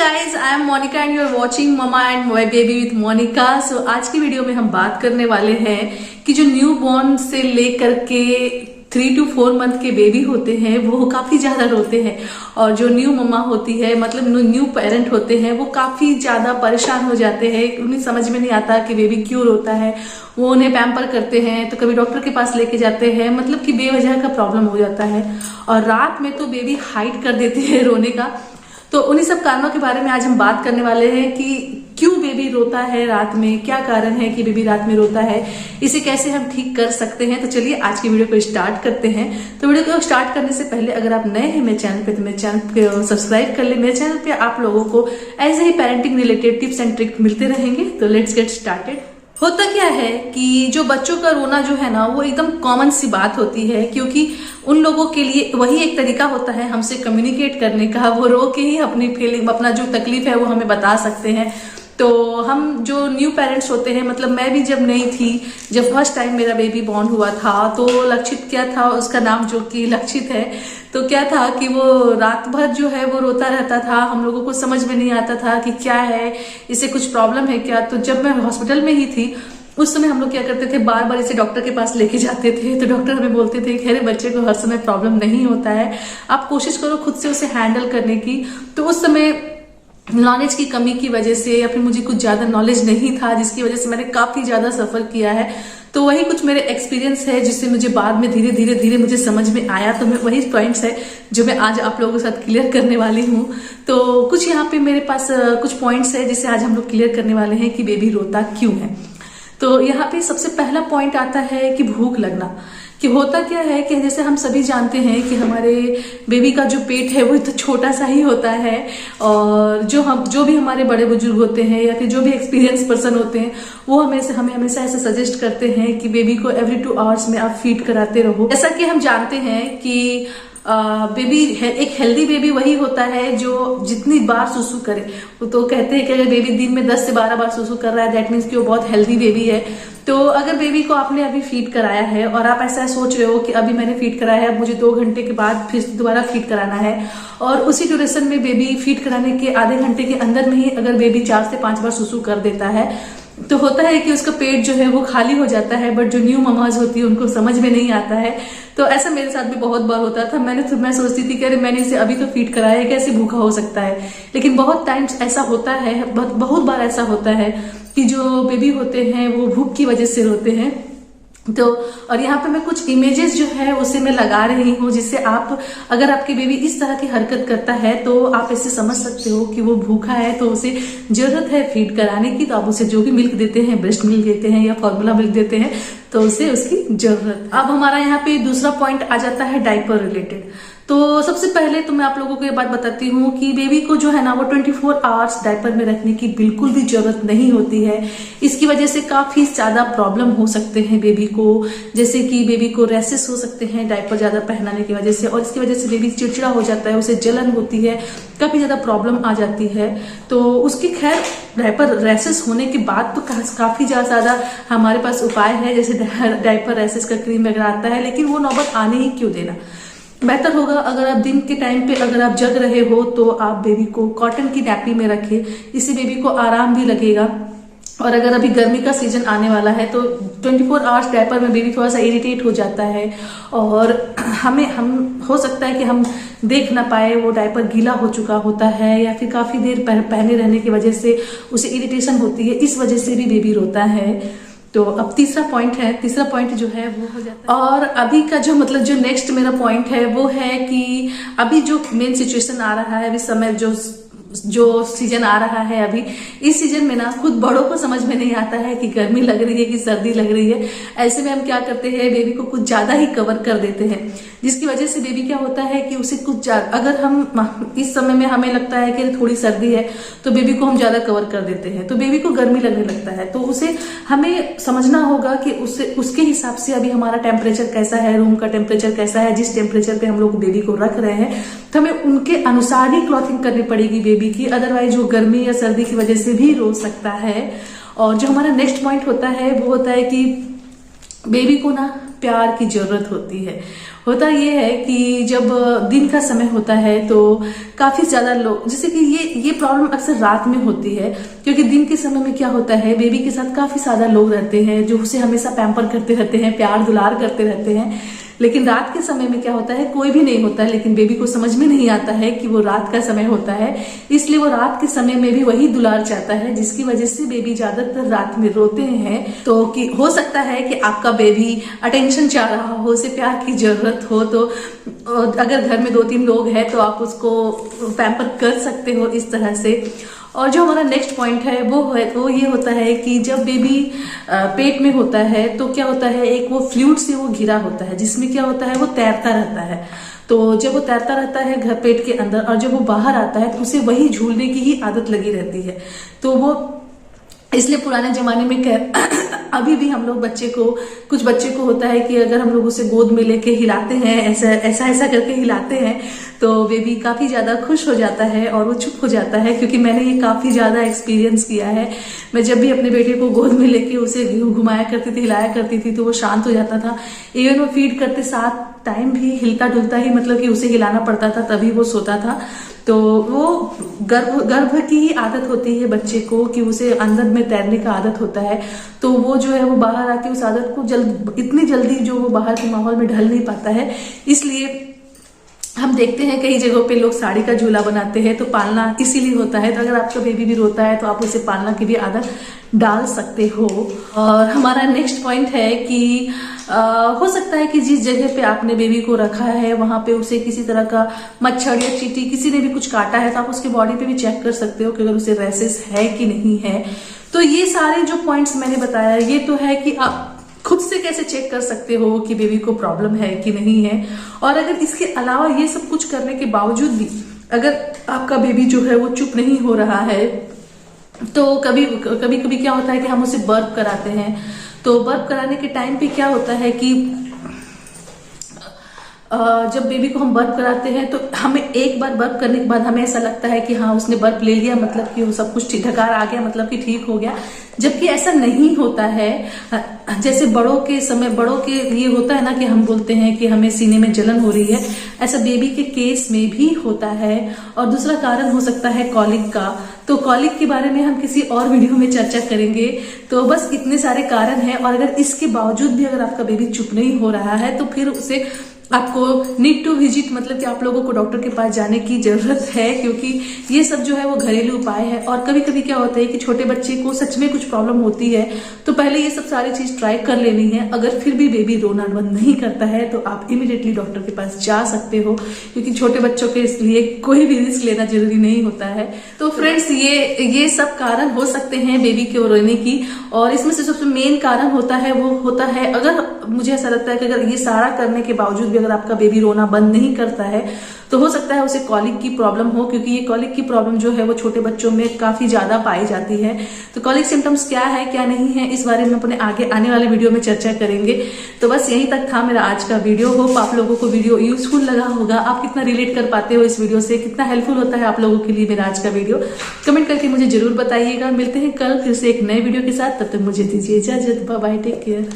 guys, I am Monica and you are watching Mama and My Baby with Monica। So आज की video में हम बात करने वाले हैं कि जो न्यू बॉर्न से लेकर के 3 to 4 मंथ के बेबी होते हैं वो काफी ज्यादा रोते हैं, और जो न्यू मम्मा होती है मतलब न्यू पेरेंट होते हैं वो काफी ज्यादा परेशान हो जाते हैं। उन्हें समझ में नहीं आता कि बेबी क्यों रोता है। वो उन्हें पैम्पर करते हैं तो कभी डॉक्टर के पास लेके जाते हैं, मतलब कि बेवजह का प्रॉब्लम हो जाता है, और रात में तो बेबी हाइड कर देती है रोने का। तो उन्हीं सब कारणों के बारे में आज हम बात करने वाले हैं कि क्यों बेबी रोता है रात में, क्या कारण है कि बेबी रात में रोता है, इसे कैसे हम ठीक कर सकते हैं। तो चलिए आज की वीडियो को स्टार्ट करते हैं। तो वीडियो को स्टार्ट करने से पहले अगर आप नए हैं मेरे चैनल पे तो मेरे चैनल को सब्सक्राइब कर ले। मेरे चैनल पे आप लोगों को ऐसे ही parenting related tips and trick मिलते रहेंगे। तो लेट्स गेट स्टार्टेड। होता क्या है कि जो बच्चों का रोना जो है ना वो एकदम कॉमन सी बात होती है, क्योंकि उन लोगों के लिए वही एक तरीका होता है हमसे कम्युनिकेट करने का। वो रो के ही अपनी फीलिंग, अपना जो तकलीफ है वो हमें बता सकते हैं। तो हम जो न्यू पेरेंट्स होते हैं, मतलब मैं भी जब नई थी, जब फर्स्ट टाइम मेरा बेबी बॉर्न हुआ था तो लक्षित क्या था, उसका नाम जो कि लक्षित है, तो क्या था कि वो रात भर जो है वो रोता रहता था। हम लोगों को समझ में नहीं आता था कि क्या है, इसे कुछ प्रॉब्लम है क्या। तो जब मैं हॉस्पिटल में ही थी उस समय हम लोग क्या करते थे, बार बार इसे डॉक्टर के पास लेके जाते थे। तो डॉक्टर हमें बोलते थे कि अरे बच्चे को हर समय प्रॉब्लम नहीं होता है, आप कोशिश करो खुद से उसे हैंडल करने की। तो उस समय नॉलेज की कमी की वजह से या फिर मुझे कुछ ज्यादा नॉलेज नहीं था, जिसकी वजह से मैंने काफी ज्यादा सफर किया है। तो वही कुछ मेरे एक्सपीरियंस है जिससे मुझे बाद में धीरे धीरे मुझे समझ में आया। तो मैं वही पॉइंट्स है जो मैं आज आप लोगों के साथ क्लियर करने वाली हूँ। तो कुछ यहाँ पे मेरे पास कुछ पॉइंट्स है जिसे आज हम लोग क्लियर करने वाले हैं कि बेबी रोता क्यों है। तो यहाँ पे सबसे पहला पॉइंट आता है कि भूख लगना। कि होता क्या है कि जैसे हम सभी जानते हैं कि हमारे बेबी का जो पेट है वो तो छोटा सा ही होता है, और जो भी हमारे बड़े बुजुर्ग होते हैं या फिर जो भी एक्सपीरियंस पर्सन होते हैं वो हमें हमेशा ऐसे सजेस्ट करते हैं कि बेबी को एवरी 2 आवर्स में आप फीड कराते रहो। जैसा कि हम जानते हैं कि बेबी एक हेल्दी बेबी वही होता है जो जितनी बार सुसु करे। तो कहते हैं कि अगर बेबी दिन में 10 से 12 बार सुसु कर रहा है दैट मीन्स कि वो बहुत हेल्दी बेबी है। तो अगर बेबी को आपने अभी फीड कराया है और आप ऐसा सोच रहे हो कि अभी मैंने फीड कराया है, अब मुझे 2 घंटे के बाद फिर दोबारा फीड कराना है, और उसी ड्यूरेशन में बेबी फीड कराने के आधे घंटे के अंदर में ही अगर बेबी 4 से 5 बार सुसु कर देता है तो होता है कि उसका पेट जो है वो खाली हो जाता है। बट जो न्यू ममाज होती है उनको समझ में नहीं आता है। तो ऐसा मेरे साथ भी बहुत बार होता था। मैं सोचती थी कि अरे मैंने इसे अभी तो फीड कराया है, कैसे भूखा हो सकता है। लेकिन बहुत टाइम्स ऐसा होता है, बहुत बार ऐसा होता है कि जो बेबी होते हैं वो भूख की वजह से रोते हैं। तो और यहाँ पे मैं कुछ इमेजेस जो है उसे मैं लगा रही हूँ, जिससे आप अगर आपके बेबी इस तरह की हरकत करता है तो आप ऐसे समझ सकते हो कि वो भूखा है, तो उसे जरूरत है फीड कराने की। तो आप उसे जो भी मिल्क देते हैं, ब्रेस्ट मिल्क देते हैं या फॉर्मूला मिल्क देते हैं, तो उसे उसकी जरूरत। अब हमारा यहाँ पे दूसरा पॉइंट आ जाता है डायपर रिलेटेड। तो सबसे पहले तो मैं आप लोगों को ये बात बताती हूँ कि बेबी को जो है ना वो 24 आवर्स डायपर में रखने की बिल्कुल भी जरूरत नहीं होती है। इसकी वजह से काफी ज्यादा प्रॉब्लम हो सकते हैं बेबी को, जैसे कि बेबी को रैसेस हो सकते हैं डायपर ज्यादा पहनाने की वजह से, और इसकी वजह से बेबी चिड़चिड़ा हो जाता है, उसे जलन होती है, काफी ज्यादा प्रॉब्लम आ जाती है। तो उसकी खैर डायपर रैसेस होने के बाद तो काफी ज्यादा हमारे पास उपाय है, जैसे डायपर रैसेस का क्रीम वगैरह आता है, लेकिन वो नौबत आने ही क्यों देना। बेहतर होगा अगर आप दिन के टाइम पे अगर आप जग रहे हो तो आप बेबी को कॉटन की नैपी में रखें, इससे बेबी को आराम भी लगेगा। और अगर अभी गर्मी का सीजन आने वाला है तो 24 आवर्स डायपर में बेबी थोड़ा सा इरिटेट हो जाता है, और हम हो सकता है कि हम देख ना पाए, वो डायपर गीला हो चुका होता है या फिर काफी देर पहने रहने की वजह से उसे इरिटेशन होती है, इस वजह से भी बेबी रोता है। तो अब तीसरा पॉइंट जो है वो हो जाता है। और अभी का जो मतलब जो नेक्स्ट मेरा पॉइंट है वो है कि अभी जो मेन सिचुएशन आ रहा है, अभी समय जो सीजन आ रहा है, अभी इस सीजन में ना खुद बड़ों को समझ में नहीं आता है कि गर्मी लग रही है कि सर्दी लग रही है। ऐसे में हम क्या करते हैं, बेबी को कुछ ज्यादा ही कवर कर देते हैं, जिसकी वजह से बेबी क्या होता है कि उसे कुछ अगर हम इस समय में हमें लगता है कि थोड़ी सर्दी है तो बेबी को हम ज्यादा कवर कर देते हैं, तो बेबी को गर्मी लगने लगता है। तो उसे हमें समझना होगा कि उसके हिसाब से अभी हमारा टेम्परेचर कैसा है, रूम का टेम्परेचर कैसा है, जिस टेम्परेचर पे हम लोग बेबी को रख रहे हैं तो हमें उनके अनुसार ही क्लॉथिंग करनी पड़ेगी बेबी की, अदरवाइज वो गर्मी या सर्दी की वजह से भी रो सकता है। और जो हमारा नेक्स्ट पॉइंट होता है वो होता है कि बेबी को ना प्यार की जरूरत होती है, होता ये है कि जब दिन का समय होता है तो काफी ज्यादा लोग, जैसे कि ये प्रॉब्लम अक्सर रात में होती है, क्योंकि दिन के समय में क्या होता है, बेबी के साथ काफी ज्यादा लोग रहते हैं जो उसे हमेशा पैम्पर करते रहते हैं, प्यार दुलार करते रहते हैं। लेकिन रात के समय में क्या होता है, कोई भी नहीं होता है, लेकिन बेबी को समझ में नहीं आता है कि वो रात का समय होता है, इसलिए वो रात के समय में भी वही दुलार चाहता है, जिसकी वजह से बेबी ज्यादातर रात में रोते हैं। तो कि हो सकता है कि आपका बेबी अटेंशन चाह रहा हो, उसे प्यार की जरूरत हो, तो अगर घर में 2-3 लोग हैं तो आप उसको पैम्पर कर सकते हो इस तरह से। और जो हमारा नेक्स्ट पॉइंट है वो ये होता है कि जब बेबी पेट में होता है तो क्या होता है, एक वो फ्लूइड से वो घिरा होता है, जिसमें क्या होता है, वो तैरता रहता है। तो जब वो तैरता रहता है घर पेट के अंदर, और जब वो बाहर आता है तो उसे वही झूलने की ही आदत लगी रहती है। तो वो इसलिए पुराने जमाने में अभी भी हम लोग कुछ बच्चे को होता है कि अगर हम लोग उसे गोद में लेके हिलाते हैं, ऐसा करके हिलाते हैं, तो बेबी काफी ज्यादा खुश हो जाता है और वो चुप हो जाता है। क्योंकि मैंने ये काफी ज्यादा एक्सपीरियंस किया है। मैं जब भी अपने बेटे को गोद में लेके उसे घुमाया करती थी, हिलाया करती थी, तो वो शांत हो जाता था। इवन वो फीड करते साथ टाइम भी हिलता डुलता ही, मतलब कि उसे हिलाना पड़ता था, तभी वो सोता था। तो वो गर्भ की ही आदत होती है बच्चे को कि उसे अंदर में तैरने का आदत होता है। तो वो जो है वो बाहर आके उस आदत को इतनी जल्दी जो वो बाहर के माहौल में ढल नहीं पाता है। इसलिए हम देखते हैं कई जगहों पे लोग साड़ी का झूला बनाते हैं, तो पालना इसीलिए होता है। तो अगर आपका बेबी भी रोता है तो आप उसे पालना की भी आदत डाल सकते हो। और हमारा नेक्स्ट पॉइंट है कि हो सकता है कि जिस जगह पे आपने बेबी को रखा है वहां पे उसे किसी तरह का मच्छर या चींटी किसी ने भी कुछ काटा है, तो आप उसके बॉडी पे भी चेक कर सकते हो कि अगर उसे रैसेस है कि नहीं है। तो ये सारे जो पॉइंट्स मैंने बताया, ये तो है कि आप खुद से कैसे चेक कर सकते हो कि बेबी को प्रॉब्लम है कि नहीं है। और अगर इसके अलावा ये सब कुछ करने के बावजूद भी अगर आपका बेबी जो है वो चुप नहीं हो रहा है, तो कभी कभी क्या होता है कि हम उसे बर्प कराते हैं। तो बर्प कराने के टाइम पे क्या होता है कि जब बेबी को हम बर्प कराते हैं तो हमें एक बार बर्प करने के बाद हमें ऐसा लगता है कि हाँ उसने बर्प ले लिया, मतलब कि वो सब कुछ ढकार आ गया, मतलब कि ठीक हो गया। जबकि ऐसा नहीं होता है। जैसे बड़ों के लिए होता है ना कि हम बोलते हैं कि हमें सीने में जलन हो रही है, ऐसा बेबी के केस में भी होता है। और दूसरा कारण हो सकता है कॉलिक का। तो कॉलिक के बारे में हम किसी और वीडियो में चर्चा करेंगे। तो बस इतने सारे कारण हैं, और अगर इसके बावजूद भी अगर आपका बेबी चुप नहीं हो रहा है तो फिर उसे आपको नीड टू विजिट, मतलब कि आप लोगों को डॉक्टर के पास जाने की जरूरत है, क्योंकि ये सब जो है वो घरेलू उपाय है। और कभी कभी क्या होता है कि छोटे बच्चे को सच में कुछ प्रॉब्लम होती है, तो पहले ये सब सारी चीज ट्राई कर लेनी है। अगर फिर भी बेबी रोना बंद नहीं करता है तो आप इमीडिएटली डॉक्टर के पास जा सकते हो, क्योंकि छोटे बच्चों के लिए कोई भी रिस्क लेना जरूरी नहीं होता है। तो फ्रेंड्स, ये सब कारण हो सकते हैं बेबी के रोने की, और इसमें से सबसे मेन कारण होता है अगर मुझे ऐसा लगता है कि अगर ये सारा करने के बावजूद अगर आपका बेबी रोना बंद नहीं करता है तो हो सकता है उसे कॉलिक की प्रॉब्लम हो, क्योंकि ये कॉलिक की प्रॉब्लम जो है वो छोटे बच्चों में काफी ज्यादा पाई जाती है। तो कॉलिक सिम्टम्स क्या है क्या नहीं है, इस बारे में अपने आगे आने वाले वीडियो में चर्चा करेंगे। तो बस यहीं तक था मेरा आज का वीडियो। होप आप लोगों को वीडियो यूजफुल लगा होगा। आप कितना रिलेट कर पाते हो इस वीडियो से, कितना हेल्पफुल होता है आप लोगों के लिए मेरा आज का वीडियो, कमेंट करके मुझे जरूर बताइएगा। मिलते हैं कल फिर से एक नए वीडियो के साथ, तब तक मुझे दीजिए इजाजत। Bye bye, take care.